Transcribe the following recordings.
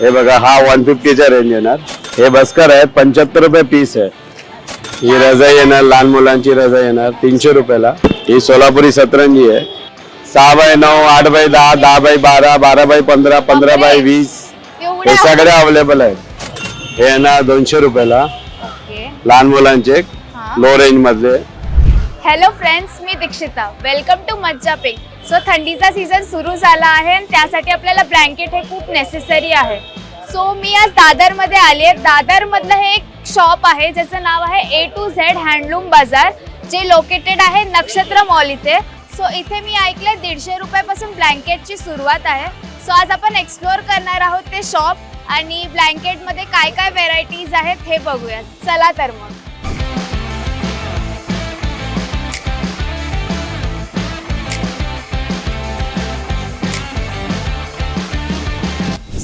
हे बघा हा 150च्या रेंज येणार. हे बस्कर आहेत 75 रुपये पीस आहे. ही रजाई येणार, लहान मुलांची रजाई येणार 300 रुपयाला. ही सोलापुरी सतरंजी आहे 6x9, 8x10, 10x12, 12x15, 15x20 हे सगळे अवेलेबल आहेत. हे येणार 200 रुपयाला लहान मुलांचे लो रेंज मधले. हॅलो फ्रेंड्स, मी Dikshita. Welcome to Majja pick. So थंडीचा सीझन सुरू झाला आहे आणि त्यासाठी आपल्याला ब्लँकेट हे खूप नेसेसरी आहे. सो मी आज दादरमध्ये आली आहे. दादरमधलं हे एक शॉप आहे ज्याचं नाव आहे A to Z हँडलूम बाजार, जे लोकेटेड आहे नक्षत्र मॉल इथे. सो इथे मी ऐकलंय 150 रुपयापासून ब्लँकेटची सुरुवात आहे. सो आज आपण एक्सप्लोअर करणार आहोत ते शॉप आणि ब्लँकेटमध्ये काय काय व्हेरायटीज आहेत हे बघूयात. चला तर मग.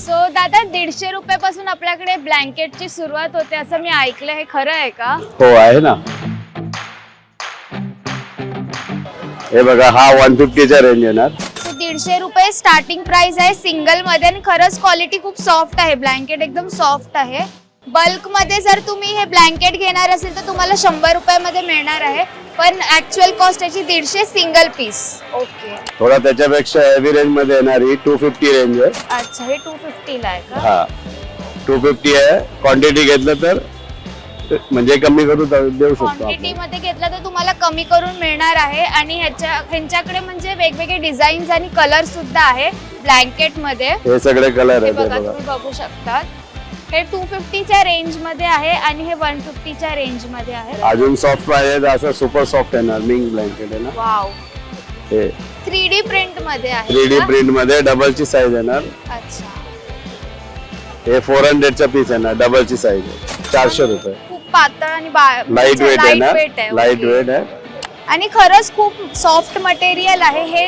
सो दादा, 150 रुपयापासून आपल्याकडे ब्लँकेटची सुरुवात होते असं मी ऐकलं, हे खरं आहे का? हो आहे ना. हे बघा हा 150च्या रेंज येणार. 150 रुपये स्टार्टिंग प्राइस आहे सिंगल मध्ये आणि खरंच क्वालिटी खूप सॉफ्ट आहे. ब्लँकेट एकदम सॉफ्ट आहे. बल्क मध्ये जर तुम्ही हे ब्लँकेट घेणार असेल तर तुम्हाला 100 रुपयामध्ये मिळणार आहे, पण ऍक्च्युअल कॉस्ट याची 150 सिंगल पीस. ओके. थोडा त्याच्यापेक्षा हेवी रेंज मध्ये येणार. ही 250 रेंज आहे. अच्छा, हे 250 ला आहे का? हा 250 आहे. क्वांटिटी घेतलं तर म्हणजे कमी करू देऊ शकतो. क्वांटिटी मध्ये घेतलं तर तुम्हाला कमी करून मिळणार आहे. आणि ह्यांच्याकडे म्हणजे वेगवेगळे डिझाईन्स आणि कलर सुद्धा आहे ब्लँकेट मध्ये. हे सगळे कलर आहेत बघा, तुम्ही बघू शकता. हे 250च्या रेंज मध्ये आहे आणि हे 150च्या रेंज मध्ये आहे. अजून सॉफ्ट पाहिजे तर असं सुपर सॉफ्ट येणार मिंग ब्लँकेट आहे ना. वाव. हे 3D प्रिंट मध्ये आहे. 3D प्रिंट मध्ये डबलची साईज येणार. अच्छा. हे 400चा पीस येणार. डबलची साईज आहे. 400 रुपये. खूप पातळ आणि लाईट वेट आहे ना. लाईट वेट आहे आणि खरंच खूप सॉफ्ट मटेरियल आहे हे.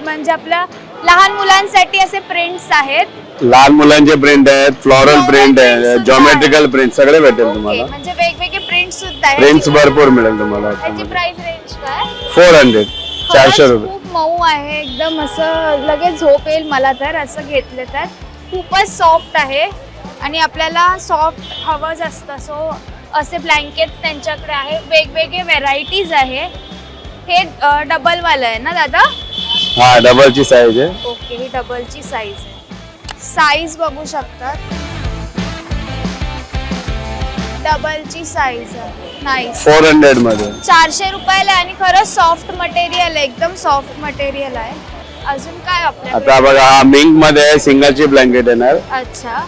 म्हणजे आपल्या लहान मुलांसाठी असे प्रिंट्स आहेत. लहान मुलांचे प्रिंट आहेत, फ्लोरल प्रिंट आहे, जॉमेट्रिकल प्रिंट सगळे भेटेल तुम्हाला. म्हणजे वेगवेगळे प्रिंट्स सुद्धा आहेत. प्रिंट्स भरपूर मिळेल तुम्हाला. त्याची प्राइस रेंज काय? 400 400 रुपये. खूप मऊ आहे एकदम, असं लगेच झोप येईल मला तर असं घेतलं तर. खूपच सॉफ्ट आहे आणि आपल्याला सॉफ्ट हवंच असतं. सो असे ब्लँकेट त्यांच्याकडे आहे. वेगवेगळे व्हेरायटीज आहे. हे डबल वाला आहे ना दादा? हा डबलची साईज आहे. ओके, ही डबलची साईज आहे. साईज बघू शकतात. डबलची साईज आहे. नाईस. 400 मध्ये 400 रुपयाला आणि खरंच सॉफ्ट मटेरियल आहे, एकदम सॉफ्ट मटेरियल आहे. अजून काय आपल्याकडे? आता बघा हा मिंक मध्ये सिंगलची ब्लँकेट येणार. अच्छा.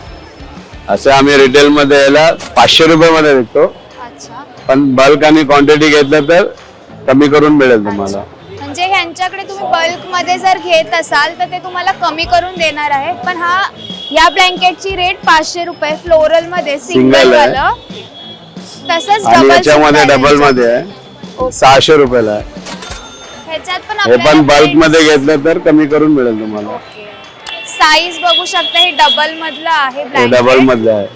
असं आम्ही रिटेल मध्ये याला 500 रुपये मध्ये विकतो. अच्छा. पण बल्क आणि क्वांटिटी घेतलं तर कमी करून मिळेल तुम्हाला. म्हणजे ह्यांच्याकडे तुम्ही बल्क मध्ये जर घेत असाल तर ते तुम्हाला कमी करून देणार आहे. पण या ब्लँकेटची रेट 500 रुपये फ्लोरल मध्ये सिंगल वाला. तसंच आणि डबल याच्यामध्ये डबल मध्ये आहे 600 रुपयाला आहे. ह्याच्यात पण हे पण बल्क मध्ये घेतलं तर कमी करून मिळेल तुम्हाला. साईज बघू शकता. हे डबल मधलं आहे हे ब्लँकेट. डबल मधलं आहे.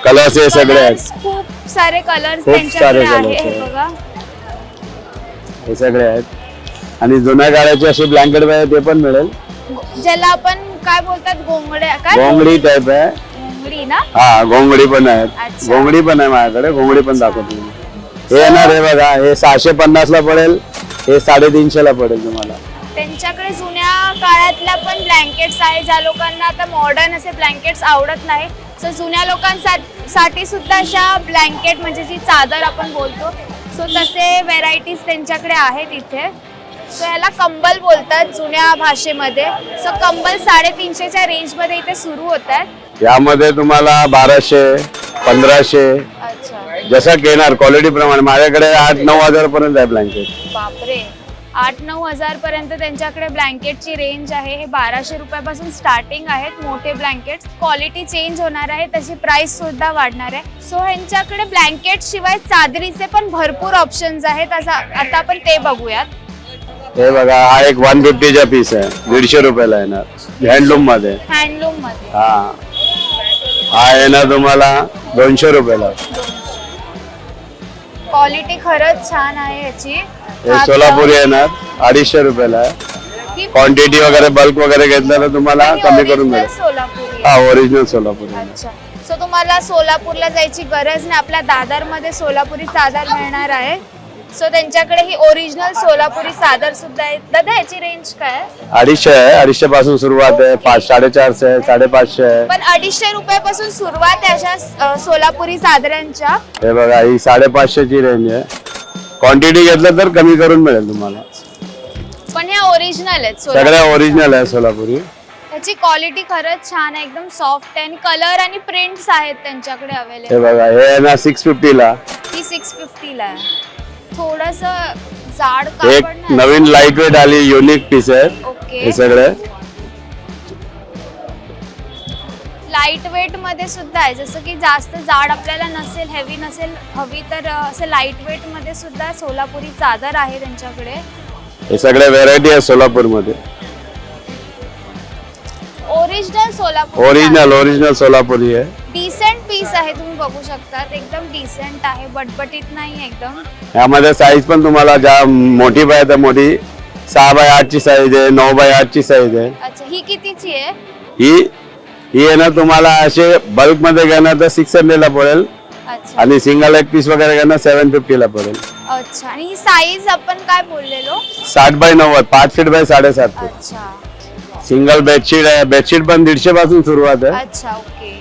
कलर्स हे सगळे आहेत. खूप सारे कलर्स खूप त्यांच्याकडे सारे आहे. colours हे आहेत. बघा. हे सगळे आहेत. आणि जुन्या काळाची अशी ब्लँकेट पाहिजे ते पण मिळेल. ज्याला आपण काय बोलतात, गोंगड्या काय? घोंगडी टाइप आहे. गोंगडी ना? हा घोंगडी पण आहेत. अच्छा. घोंगडी पण आहे माझ्याकडे. घोंगडी पण दाखवतो. हे येणार आहे बघा. हे 650 ला पडेल. हे 350 ला पडेल तुम्हाला. त्यांच्याकडे जुन्या काळातल्या पण ब्लँकेट्स आहे. ज्या लोकांना आता मॉडर्न असे ब्लँकेट्स आवडत नाही, सो जुन्या लोकांसाठी सुद्धा अशा ब्लँकेट म्हणजे जी चादर आपण बोलतो, सो तसे व्हेरायटीज त्यांच्याकडे आहेत इथे. सो याला कंबल बोलतात जुन्या भाषेमध्ये. सो कंबल 350च्या रेंज मध्ये इथे सुरू होत आहेत. यामध्ये तुम्हाला 1200 1500 अच्छा. जसं घेणार क्वालिटी प्रमाणे. माझ्याकडे 8-9 हजार पर्यंत आहे ब्लँकेट. बापरे. 8-9 हजार पर्यंत त्यांच्याकडे ब्लँकेटची रेंज आहे. हे 1200 रुपयापासून स्टार्टिंग आहेत मोठे ब्लँकेट. क्वालिटी चेंज होणार आहे, त्याची प्राइस सुद्धा वाढणार आहे. सो ह्यांच्याकडे ब्लँकेट शिवाय चादरीचे पण भरपूर ऑप्शन्स आहेत. आता आपण ते बघूयात. हे बघा हा एक 150चा पीस आहे. 150 रुपयाला येणार हँडलूम मध्ये. हँडलूम मध्ये. हा येणार तुम्हाला 200 रुपयाला. क्वालिटी खरंच छान आहे याची. हे सोलापुरी येणार 250 रुपयाला आहे. ही क्वांटिटी वगैरे बल्क वगैरे घेतलं तर तुम्हाला आणि कमी करून original मिळेल. सोलापुरी हा आहे. ओरिजिनल सोलापुरी आहे. अच्छा, सो तुम्हाला सोलापूरला जायची गरज नाही, आपल्या दादर मध्ये सोलापुरी चादर मिळणार आहे. सो त्यांच्याकडे ही ओरिजिनल सोलापुरी चादर सुद्धा आहे. दादा याची रेंज काय आहे? 250 आहे. 250 पासून सुरुवात आहे. 450 आहे, 550 आहे. पण 250 रुपयापासून सुरुवात आहे अशा सोलापुरी चादरांच्या. हे बघा ही 550 ची रेंज आहे. क्वांटिटी घेतलं तर कमी करून मिळेल तुम्हाला. पण ह्या ओरिजिनल आहेत सगळ्या ओरिजिनल आहे सोलापुरी. त्याची क्वालिटी खरंच छान आहे, एकदम सॉफ्ट आहे आणि कलर आणि प्रिंट्स आहेत त्यांच्याकडे हे अवेलेबल. बघा हे आहे ना 650 ला. ही 650 ला आहे. थोडस जाड एक कापड नाही. नवीन लाईट वेट आली युनिक पीस आहे ओके, हे सगळे. लाईट वेट मध्ये सुद्धा आहे, जसं की जास्त जाड आपल्याला नसेल, हेवी नसेल हवी तर असं लाईट वेट मध्ये सुद्धा सोलापुरी चादर आहे त्यांच्याकडे. हे सगळे व्हेरायटी आहे सोलापूर मध्ये. ओरिजिनल सोलापुरी ओरिजिनल सोलापुरी आहे. डिसेंट पीस आहे, तुम्ही बघू शकता एकदम डिसेंट आहे, बटबटीत नाही एकदम. यामध्ये साईज पण तुम्हाला ज्या मोठी पाहिजे तर मोठी 6x8 ची साईज आहे, 9x8 ची साईज आहे. अच्छा, ही कितीची आहे? ही आहे ना तुम्हाला असे बल्क मध्ये घेणार तर 600 ला पडेल अच्छा आणि सिंगल एक पीस वगैरे घेणार 750 ला पडेल. अच्छा, आणि ही साईज आपण काय बोललेलो? 60x90, 5 feet by 7.5 feet. अच्छा सिंगल बेडशीट आहे. बेडशीट पण 150 पासून सुरुवात आहे. अच्छा, ओके.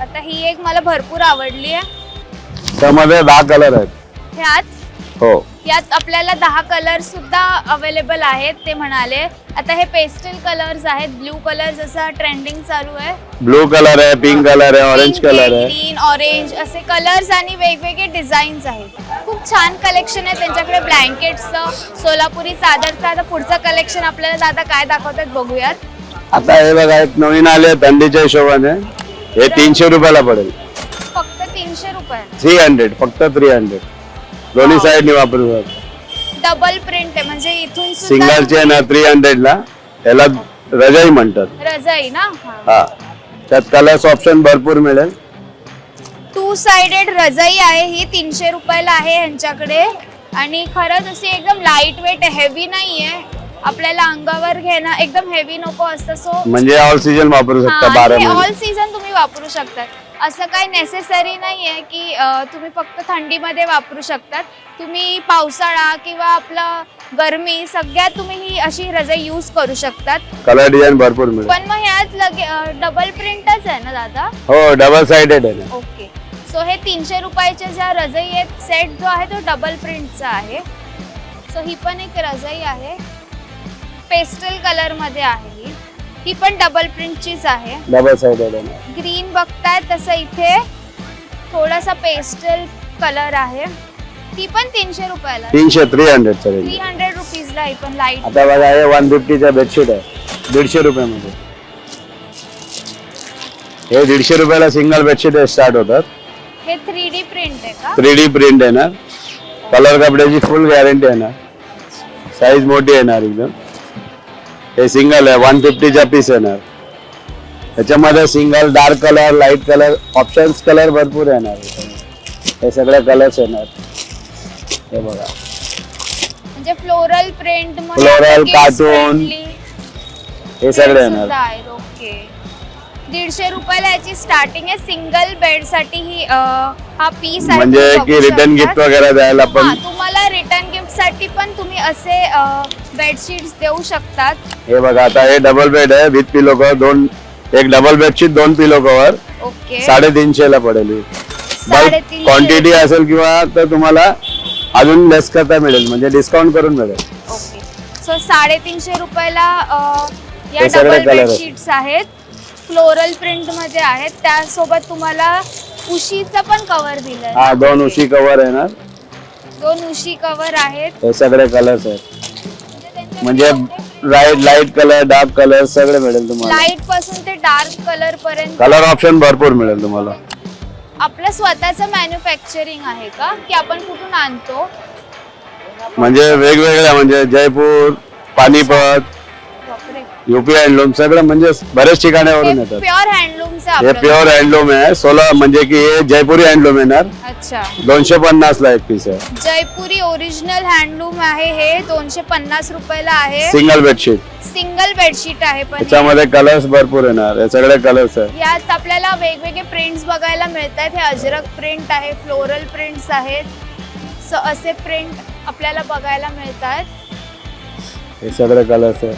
आता ही एक मला भरपूर आवडली आहे. त्यामध्ये 10 कलर आहेत. ह्यात हो यात आपल्याला 10 कलर सुद्धा अवेलेबल आहेत ते म्हणाले. आता हे पेस्टल कलर्स आहेत, ब्लू कलर जसा ट्रेंडिंग चालू आहे. ब्लू कलर आहे, पिंक कलर आहे, ऑरेंज कलर आहे. ग्रीन, ऑरेंज असे कलर्स आणि वेगवेगळे डिझाईन्स आहेत. खूप छान कलेक्शन आहे त्यांच्याकडे ब्लँकेट्सचं, सोलापुरी चादरचं. आता पुढचं कलेक्शन आपल्याला दादा काय दाखवतात बघूयात. आता हे बघा एक नवीन आले थंडीच्या हिशोबाने हे 300 रुपयाला पडेल. फक्त 300 रुपये. 300 फक्त 300. दोन्ही Wow. साईडनी वापरू शकतो. डबल प्रिंट आहे म्हणजे इथून सिंगलचे आहे ना 300 ला. त्याला रजाई म्हणतात. रजाई ना. हा त्यात कलर्स ऑप्शन भरपूर मिळेल. 2 साइडेड रजाई आहे ही, 300 रुपयाला आहे यांच्याकडे. आणि खरंच अशी एकदम लाईट वेट, हेवी नाहीये, आपल्याला अंगावर घेणं एकदम हेवी नको असतं. सो म्हणजे ऑल सीजन वापरू शकता 12 महिने. ऑल सीझन तुम्ही वापरू शकतात. असं काही नेसेसरी नाहीये की तुम्ही फक्त थंडीमध्ये वापरू शकतात. तुम्ही पावसाळा किंवा आपलं गरमी सगळ्यात तुम्ही ही अशी रजाई यूज करू शकतात. कलर डिझाईन भरपूर मिळेल. पण मग ह्यात डबल प्रिंटच आहे ना दादा? हो डबल साइडेड आहे ना. ओके, सो हे 300 रुपयाच्या ज्या रजाई आहेत, सेट जो आहे तो डबल प्रिंटचा आहे. सो ही पण एक रजाई आहे, पेस्टल कलर मध्ये आहे. ही पण डबल प्रिंटचीच आहे. डबल साइडेड आहे ना. ग्रीन बघताय तसं इथे थोडासा पेस्टल कलर आहे. ती पण 300 रुपयाला. 300 300 चा रेंज. 300 रुपीजला ही पण लाईट. आता बघा हे 150 चा बेडशीट आहे 150 रुपयामध्ये. हे 150 रुपयाला सिंगल बेडशीट स्टार्ट होतात. हे 3D प्रिंट आहे का? 3D प्रिंट येणार. कलर कपड्याची फुल गॅरंटी येणार. साईज मोठी येणार एकदम. हे सिंगल आहे 150 चा पीस येणार. त्याच्यामध्ये single, dark colour, light colour options colour भरपूर येणार. हे सगळे कलर्स येणार. हे बघा म्हणजे फ्लोरल प्रिंट, Floral, cartoon, हे सगळे येणार. ओके, 150 रुपयाला याची स्टार्टिंग आहे. सिंगल बेड साठी ही हा पीस आहे. म्हणजे तुम्ही की बघू रिटर्न शकता. गिफ्ट वगैरे द्यायला हा, पण. तुम्हाला रिटर्न गिफ्ट साठी पण तुम्ही असे बेडशीट्स देऊ शकतात. हे बघा आता हे डबल बेड आहे विथ पिलो कव्हर. एक डबल बेडशीट 2 पिलो कव्हर ओके, 350 ला पडेल. 350. क्वांटिटी असेल किंवा तर तुम्हाला अजून लेस करता मिळेल, म्हणजे डिस्काउंट करून मिळेल. ओके, सो 350 रुपयाला या हे सगळे डबल colour आहेत. बेडशीट्स आहेत, फ्लोरल प्रिंट मध्ये आहेत. त्यासोबत तुम्हाला उशीचं पण कव्हर दिलंय. हा 2 उशी कव्हर येणार. 2 उशी कव्हर आहेत. हे सगळे कलर्स आहेत. म्हणजे लाईट कलर, डार्क कलर सगळे मिळेल तुम्हाला. लाईट पासून ते डार्क कलर पर्यंत. कलर ऑप्शन भरपूर मिळेल तुम्हाला. आपलं स्वतःचं मॅन्युफॅक्चरिंग आहे का की आपण कुठून आणतो? म्हणजे वेगवेगळ्या, म्हणजे जयपूर, पानिपत, बापरे. युपी हँडलूम सगळं म्हणजे बरेच ठिकाणावरून येतात. प्युअर हँडलूमचं हे आपलं. प्युअर हँडलूम आहे. 16 म्हणजे की हे जयपुरी हँडलूम येणार. अच्छा, 250 ला एक पीस आहे. जयपुरी ओरिजिनल हँडलूम आहे हे. 250 रुपयाला आहे. Single bedsheet. सिंगल बेडशीट आहे. पण त्याच्यामध्ये कलर्स भरपूर येणार. हे सगळे कलर्स आहे. यात आपल्याला वेगवेगळे प्रिंट्स बघायला मिळतात. हे अजरक प्रिंट आहे, फ्लोरल प्रिंट्स आहेत. सो असे प्रिंट आपल्याला बघायला मिळतात. हे सगळे कलर्स आहे.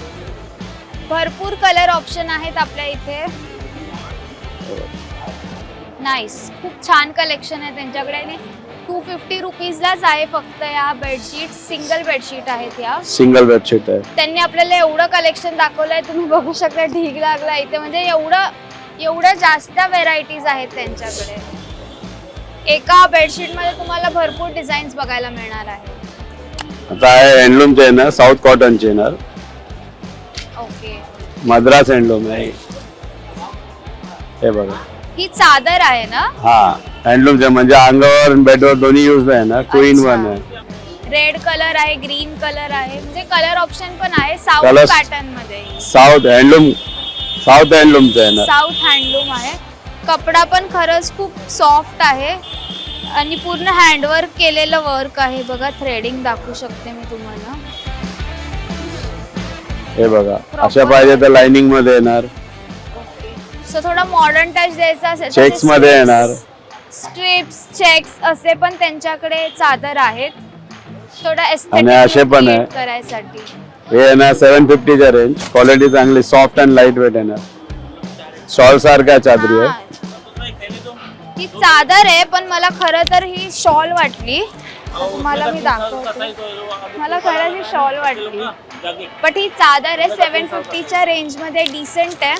भरपूर कलर ऑप्शन आहेत आपल्या इथे. नाईस, खूप छान कलेक्शन आहे त्यांच्याकडे. आणि 250 रुपीजलाच आहे फक्त या बेडशीट. सिंगल बेडशीट आहेत या. सिंगल बेडशीट आहे. त्यांनी आपल्याला एवढं कलेक्शन दाखवलंय, तुम्ही बघू शकता. ढीग लागला इथे. म्हणजे एवढं जास्त व्हेरायटीज आहेत त्यांच्याकडे. एका बेडशीट मध्ये तुम्हाला भरपूर डिझाईन्स बघायला मिळणार आहे. आता आहे हँडलूमचे येणार. साऊथ कॉटनचे येणार. ओके, मद्रास हँडलूम आहे. हे बघा, ही चादर आहे ना. हा हँडलूमचे म्हणजे अंगावर बेडवर दोन्ही यूज आहे ना. 2 in 1 आहे. रेड कलर आहे, ग्रीन कलर आहे. म्हणजे कलर ऑप्शन पण आहे. साऊथ Colours- पॅटर्न मध्ये. साऊथ हँडलूमचं आहे ना. साऊथ हँडलूम आहे. कपडा पण खरंच खूप सॉफ्ट आहे आणि पूर्ण हँडवर्क केलेलं वर्क आहे. बघा, थ्रेडिंग दाखवू शकते मी तुम्हाला. हे बघा, अशा पाहिजे तर लाइनिंग मध्ये येणार. सो थोडा मॉडर्न टच द्यायचा असेल चेक्स मध्ये येणार. स्ट्रिप्स, चेक्स असे पण त्यांच्याकडे चादर आहेत. थोडा आणि एस्थेटिक असे पण आहे. करायसाठी. हे येणार 750 च्या रेंज. क्वालिटी चांगली, सॉफ्ट अँड लाईट वेट येणार. शॉल सारखा चादरी आहे. हा. ही चादर आहे, पण मला खरं तर ही शॉल वाटली. मला मी दाखवते. मला खरंच ही शॉल वाटली, बट ही चादर आहे. 750 च्या रेंज मध्ये डिसेंट आहे.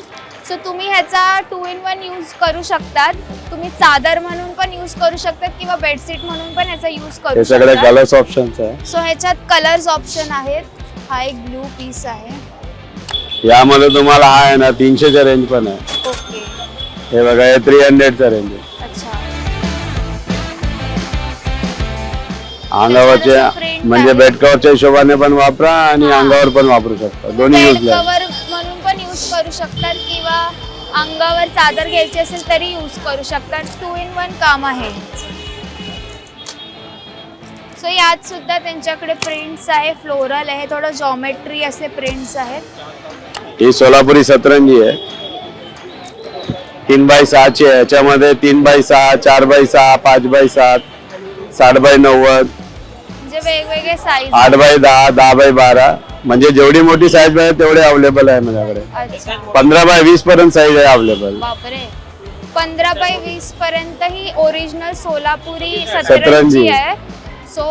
सो तुम्ही ह्याचा 2 in 1 यूज करू शकतात. तुम्ही चादर म्हणून पण यूज करू शकतात किंवा बेडशीट म्हणून पण ह्याचा यूज हे करू सगळे शकतात. कलर्स ऑप्शन्स आहे. सो ह्याच्यात कलर्स ऑप्शन आहेत. हा एक ब्लू पीस आहे. यामध्ये तुम्हाला हा आहे ना 300 च्या रेंज पण आहे. ओके, हे बघा, हे 300 च्या रेंज आहे. अच्छा. अंगावरचे print म्हणजे आहे. बेड कव्हरच्या हिशोबाने पण वापरा आणि अंगावर पण वापरू शकता. दोन्ही बेड यूज आहे. कव्हर म्हणून पण यूज करू शकतात किंवा अंगावर चादर घ्यायची असेल तरी यूज करू शकतात. 2 in 1 काम आहे. सो यात सुद्धा त्यांच्याकडे प्रिंट्स आहे. फ्लोरल आहे, थोडं जॉमेट्री असे प्रिंट्स आहेत. ही सोलापुरी सतरंजी आहे. 3x6 ची आहे. याच्यामध्ये 3x6, 4x6, 5x7, 7x90, म्हणजे वेगवेगळे साईज. 8x10, 10x12 म्हणजे जेवढी मोठी साईज पाहिजे तेवढे अवेलेबल आहे माझ्याकडे. अच्छा, 15x20 पर्यंत साईज आहे अवेलेबल. बापरे. 15x20 पर्यंत ही ओरिजिनल सोलापुरी सतरंजी. सतरंजी आहे. सो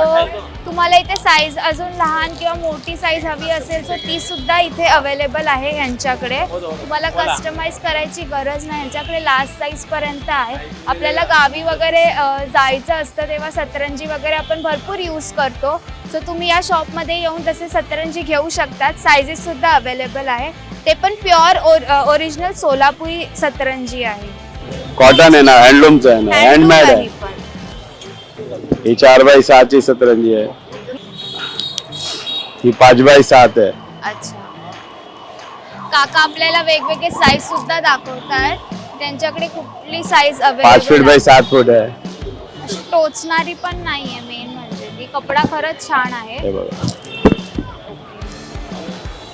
तुम्हाला इथे साईज अजून लहान किंवा मोठी साईज हवी असेल तर ती सुद्धा इथे अवेलेबल आहे यांच्याकडे. तुम्हाला कस्टमाइज करायची गरज नाही. यांच्याकडे लास्ट साईज पर्यंत आहे. आपल्याला गावी वगैरे जायचं असतं तेव्हा सतरंजी वगैरे आपण भरपूर यूज करतो. सो तुम्ही या शॉपमध्ये येऊन तसे सतरंजी घेऊ शकतात. साईजेस सुद्धा अवेलेबल आहे. ते पण प्युअर ओरिजिनल सोलापुरी सतरंजी आहे. कॉटन आहे ना, हँडलूमचं आहे ना, Handloom हँडमेड आहे आहे. पण. ही 4x6 ची सतरंजी आहे. ही 5x7 आहे. अच्छा, काका आपल्याला वेगवेगळे साईज सुद्धा दाखवतात. त्यांच्याकडे कुठली साईज 5 फीट अवेलेबल बाय 7 फूट आहे. अशी टोचणारी पण नाहीये. मेन म्हणजे ती कपडा खरंच छान आहे. हे बघा,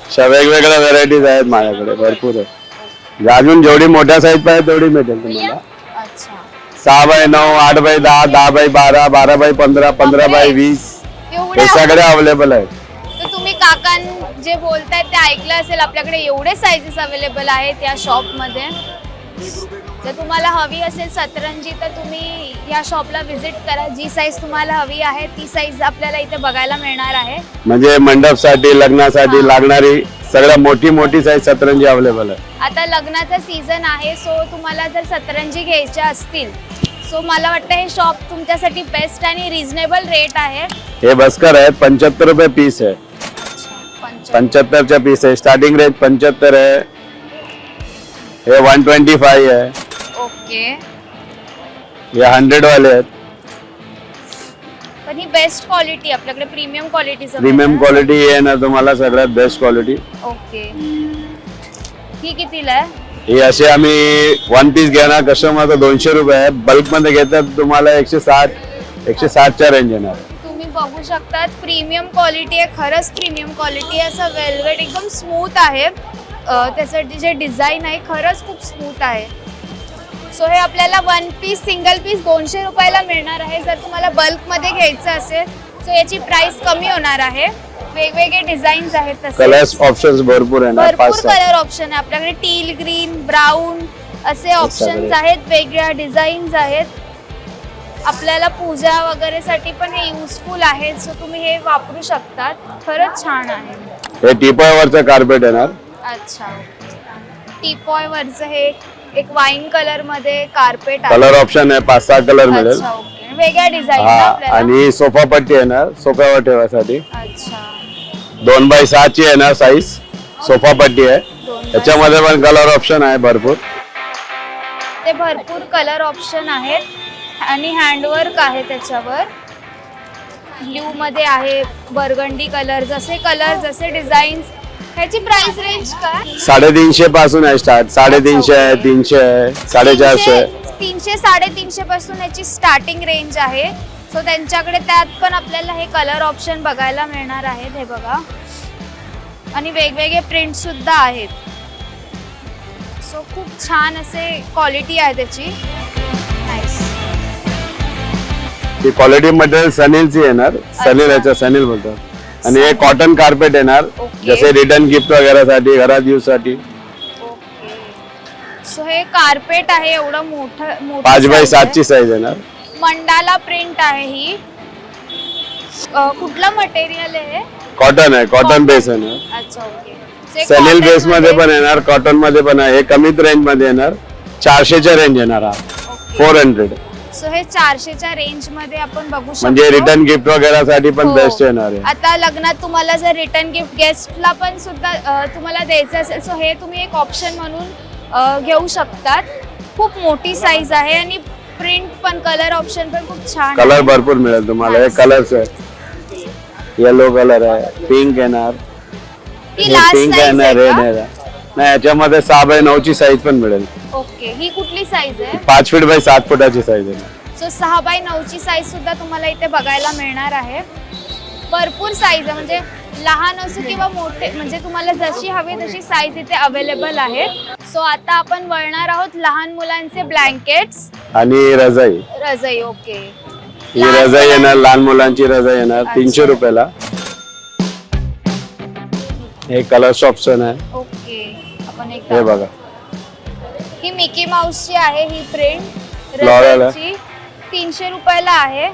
अशा वेगवेगळ्या व्हरायटीज आहेत माझ्याकडे, भरपूर आहे. अजून जेवढी मोठ्या साईज पाहिजे तेवढी मिळेल तुम्हाला. अच्छा, 6x9, 8x10, 10x12, 12x15, 15x20 हे एवढे सगळे अवेलेबल आहेत. तर तुम्ही काकां जे बोलतायत ते ऐकलं असेल. आपल्याकडे एवढे साईजेस अवेलेबल आहेत या शॉपमध्ये. जर तुम्हाला हवी असेल सतरंजी तर तुम्ही या शॉपला व्हिजिट करा. जी साईज तुम्हाला हवी आहे ती साईज आपल्याला इथे बघायला मिळणार आहे. म्हणजे मंडपसाठी, लग्नासाठी लागणारी सगळ्यात मोठी साईज सतरंजी अवेलेबल आहे. आता लग्नाचा सीझन आहे. सो तुम्हाला जर सतरंजी घ्यायच्या असतील सो मला वाटतं हे शॉप तुमच्यासाठी बेस्ट आणि रिझनेबल रेट आहे. हे बस्कर आहेत. 75 रुपये पीस आहे. 75च्या पीस आहे. स्टार्टिंग रेंज 75 आहे. हे 125 आहे. ओके, हे 100 वाले आहेत. पण ही बेस्ट क्वालिटी आपल्याकडे प्रीमियम क्वालिटी. प्रीमियम क्वालिटी आहे ना तुम्हाला, सगळ्यात बेस्ट क्वालिटी. ओके, ही कितीला आहे? ही असे आम्ही वन पीस घेणार कस्टमर तर 200 रुपये आहे, बल्क मध्ये घेतात तुम्हाला 160च्या रेंज येणार. तुम्ही बघू शकतात प्रीमियम क्वालिटी आहे, खरंच प्रीमियम क्वालिटी आहे. असं वेलवेट एकदम स्मूथ आहे. त्यासाठी जे डिझाईन आहे खरंच खूप स्मूथ आहे. सो हे आपल्याला वन पीस सिंगल पीस 200 रुपयाला मिळणार आहे. जर तुम्हाला बल्कमध्ये घ्यायचं असेल सो याची प्राइस कमी होणार आहे. वेगवेगळे डिझाईन्स आहेत, तसे कलर्स ऑप्शन्स भरपूर आहे ना, भरपूर 5-6 कलर ऑप्शन आहे आपल्याकडे. टील, ग्रीन, ब्राऊन असे ऑप्शन्स आहेत, वेगळ्या डिझाईन्स आहेत. आपल्याला पूजा वगैरे साठी पण हे युजफुल आहे. सो तुम्ही हे वापरू शकतात, खरंच छान आहे. हे टिपॉयवरचं कार्पेट येणार. अच्छा, टीपॉय वरचं हे एक वाईन कलर मध्ये कार्पेट आहे. कलर ऑप्शन आहे, 5-6 कलर मिळेल. अच्छा, ओके. वेगळ्या डिझाईन हा, आपल्याला. आणि सोफा पट्टी येणार सोफ्यावर ठेवायसाठी. अच्छा, 2x6 येणार साईज. सोफा पट्टी आहे, 2x6. त्याच्यामध्ये पण कलर ऑप्शन आहे भरपूर. ते भरपूर कलर ऑप्शन आहेत आणि हँडवर्क आहे त्याच्यावर. ब्ल्यू मध्ये आहे, बर्गंडी कलर, जसे कलर जसे डिझाईन्स. ह्याची प्राइस रेंज काय? 350 पासून आहे स्टार्ट. 350 आहे, 300 आहे, 450 आहे. 300-350 पासून याची स्टार्टिंग रेंज आहे. सो त्यांच्याकडे त्यात पण आपल्याला हे कलर ऑप्शन बघायला मिळणार आहेत. हे बघा, आणि वेगवेगळे प्रिंट सुद्धा आहेत. सो खूप छान असे क्वालिटी आहे त्याची. नाईस. ती क्वालिटी मटेरियल सनीलची येणार. सनील याच्या सनील बोलतात. आणि हे कॉटन कार्पेट येणार, ओके. जसे रिटर्न गिफ्ट वगैरे साठी, घरात यूज साठी. ओके. सो हे कार्पेट आहे, एवढं मोठं 5x7 ची साईज येणार. मंडाला प्रिंट आहे ही. कुठलं मटेरियल आहे? कॉटन आहे, कॉटन बेस येणार. अच्छा, ओके. सनील बेस मध्ये पण येणार, कॉटन मध्ये पण आहे. हे कमीत रेंज मध्ये येणार, 400च्या रेंज येणार. हा 400. सो हे 400च्या रेंज मध्ये आपण बघू शकतो. म्हणजे रिटर्न गिफ्ट वगैरे साठी पण हो. बेस्ट येणार आहे. आता लग्नात तुम्हाला जर रिटर्न गिफ्ट गेस्टला पण सुद्धा तुम्हाला द्यायचं असेल सो हे तुम्ही एक ऑप्शन म्हणून घेऊ शकतात. खूप मोठी साईज आहे आणि प्रिंट पण, कलर ऑप्शन पण खूप छान कलर आहे. भरपूर मिळेल तुम्हाला. हे कलर्स आहे, येलो कलर आहे, पिंक येणार, ही लास्ट पिंक साईज येणार, आहे रेड का? येणार. नाही, याच्यामध्ये 6x9 ची साईज पण मिळेल. ओके. ही कुठली साईज आहे? 5 फीट बाय 7 फुटाची साईज आहे. सो 6x9 ची साईज सुद्धा तुम्हाला इथे बघायला मिळणार आहे. भरपूर साईज आहे, म्हणजे लहान असो किंवा मोठे, म्हणजे तुम्हाला जशी हवी तशी साईज इथे अवेलेबल आहे. सो आता आपण वळणार आहोत लहान मुलांचे ब्लँकेट्स आणि रजाई. रजाई. ओके. ही रजाई येणार, लहान मुलांची रजाई येणार, 300 रुपयाला. हे कलर्स ऑप्शन आहे. ओके. आपण एक हे बघा, ही मिकी माऊसची आहे. ही प्रिंट फ्लॉरल आहे. रजाईची 300 रुपयाला आहे.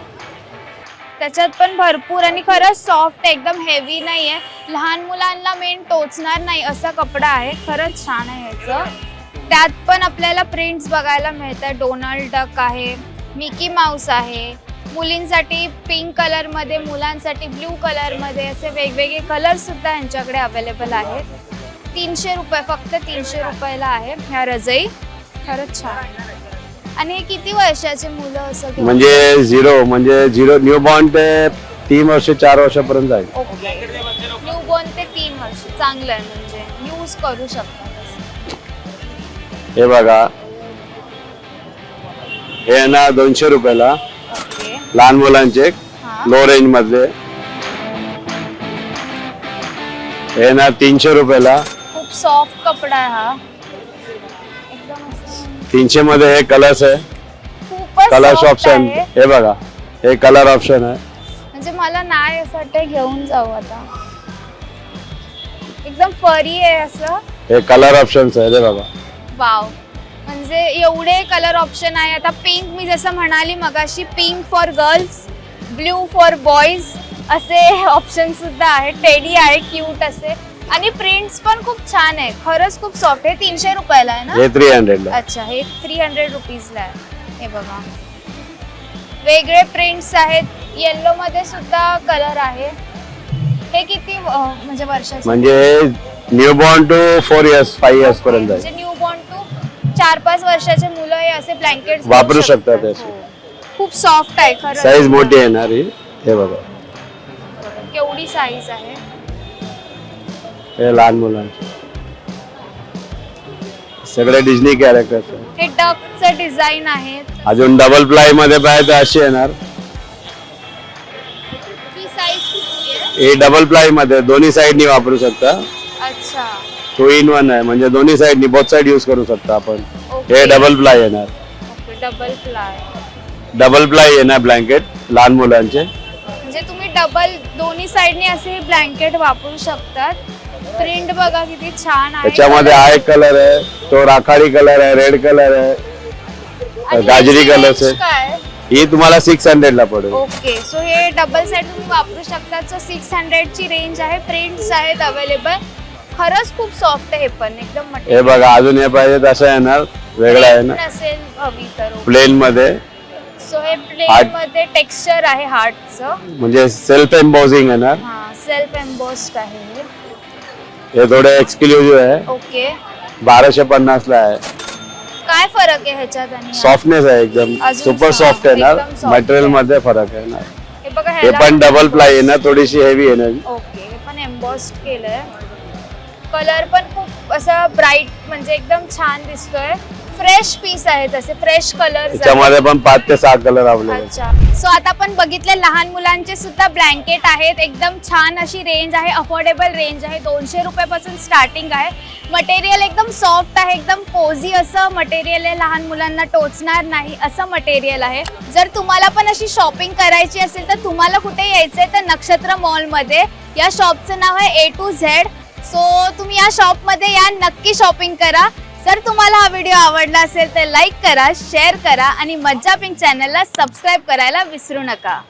त्याच्यात पण भरपूर आणि खरंच सॉफ्ट, एकदम हेवी नाही आहे. लहान मुलांना मेन टोचणार नाही असा कपडा आहे. खरंच छान आहे ह्याचं. त्यात पण आपल्याला प्रिंट्स बघायला मिळतात. डोनाल्ड डक आहे, मिकी माऊस आहे. मुलींसाठी पिंक कलर मध्ये, मुलांसाठी ब्ल्यू कलर मध्ये, असे वेगवेगळे कलर सुद्धा यांच्याकडे अवेलेबल आहेत. 300 रुपये, फक्त 300 रुपयाला आहे ह्या रजाई. खरंच छान. आणि हे किती वर्षाचे मुलं असं घेऊ? म्हणजे झिरो न्यू बॉर्न ते 3 वर्ष 4 वर्षापर्यंत आहे. ओके. न्यूबॉर्न ते 3 वर्ष, चांगलं आहे, म्हणजे यूज करू शकतात. हे बघा, हे ना 200 रुपयाला. ओके. लहान मुलांचे हा. लो रेंज मधले. हे ना 300 रुपयाला. खूप सॉफ्ट कपडा आहे हा, एकदम असं 300 मध्ये हे कलर्स आहे, खूपच कलर्स soft ऑप्शन. आहे. हे बघा, हे कलर ऑप्शन आहे. म्हणजे मला नाही असं वाटतं घेऊन जाऊ आता. एकदम फरी आहे असं. हे कलर ऑप्शन्स आहे. हे बघा, वाव, म्हणजे एवढे कलर ऑप्शन आहे. आता पिंक, मी जसं म्हणाली मगाशी, pink for girls, blue for boys असे ऑप्शन सुद्धा आहेत. टेडी आहे, क्यूट असे. आणि प्रिंट्स पण खूप छान आहे. खरंच खूप सॉफ्ट आहे. 300 रुपयाला आहे ना? हे 300 ला. अच्छा, हे 300 रुपीजला आहे. हे बघा, वेगळे प्रिंट्स आहेत. येल्लो मध्ये सुद्धा कलर आहे. हे किती म्हणजे वर्षाचे? म्हणजे new born to 4 years 5 years पर्यंत म्हणजे आहे. न्यू बॉर्न टू 4-5 वर्षाचे मुलं हे असे ब्लँकेट वापरू शकतात याचे. खूप सॉफ्ट आहे खरं. साईज मोठी येणार ही. हे बघा, केवढी साईज आहे. हे लहान मुलांचे. सगळे डिझनी कॅरेक्टर्स आहे. हे डकचं डिझाईन आहे. अजून डबल प्लाय मध्ये पाहिजे तर अशी येणार. ही साईज किती आहे? हे डबल प्लाय मध्ये दोन्ही साईडनी वापरू शकता. अच्छा 2 in 1 आहे म्हणजे दोन्ही साईडनी बोथ साईड यूज करू शकता आपण. ओके. हे डबल प्लाय येणार. Okay double ply. Double ply येणार ब्लँकेट लहान मुलांचे. म्हणजे तुम्ही डबल दोन्ही साइडनी असे ब्लँकेट वापरू शकतात. प्रिंट बघा किती छान आहे. त्याच्यामध्ये हा एक कलर आहे, तो राखाडी कलर आहे, रेड कलर आहे, आणि गाजरी याची कलर range आहे. काय? ही तुम्हाला 600 ला पडेल. ओके सो हे डबल सेट तुम्ही वापरू शकता. सो 600 ची रेंज आहे. प्रिंट्स आहेत अवेलेबल. खरंच खूप सॉफ्ट आहे. हे पण एकदम हे बघा अजून हे पाहिजे तसं येणार. वेगळा आहे ना नसेल हवी तर. प्लेन मध्ये. सो हे प्लेन मध्ये टेक्स्चर आहे हार्टचं. म्हणजे सेल्फ एम्बोजिंग येणार. हा सेल्फ एम्बोस्ड आहे हे. हे थोडे एक्सक्लुझिव्ह आहे. ओके 1250 ला आहे. काय फरक आहे ह्याच्यात आणि यात? सॉफ्टनेस आहे एकदम. अजून सुपर soft, सॉफ्ट येणार. एकदम soft मटेरियल आहे. मध्ये फरक आहे ना. हे बघा हे ह्याला पण डबल प्लाय येणार. थोडीशी हेवी येणार. ओके हे पण एम्बॉस्ड केलंय. कलर पण खूप असा ब्राईट म्हणजे एकदम छान दिसतोय. फ्रेश पीस आहे तसे फ्रेश कलर. त्याच्यामध्ये पण 5 ते 6 कलर अवेलेबल. अच्छा सो आता आपण बघितले लहान मुलांचे सुद्धा ब्लँकेट आहेत. एकदम छान अशी रेंज आहे. अफोर्डेबल रेंज आहे. 200 रुपयापासून स्टार्टिंग आहे. मटेरियल एकदम सॉफ्ट आहे. एकदम कोझी असं मटेरियल आहे. लहान मुलांना टोचणार नाही असं मटेरियल आहे. जर तुम्हाला पण अशी शॉपिंग करायची असेल तर तुम्हाला कुठे यायचंय तर नक्षत्र मॉलमध्ये. या शॉपचं नाव आहे A to Z. सो तुम्ही या शॉपमध्ये या नक्की शॉपिंग करा. जर तुम्हाला हा व्हिडिओ आवडला असेल तर लाईक करा, शेअर करा आणि मज्जा पिंक चॅनलला सबस्क्राईब करायला विसरू नका.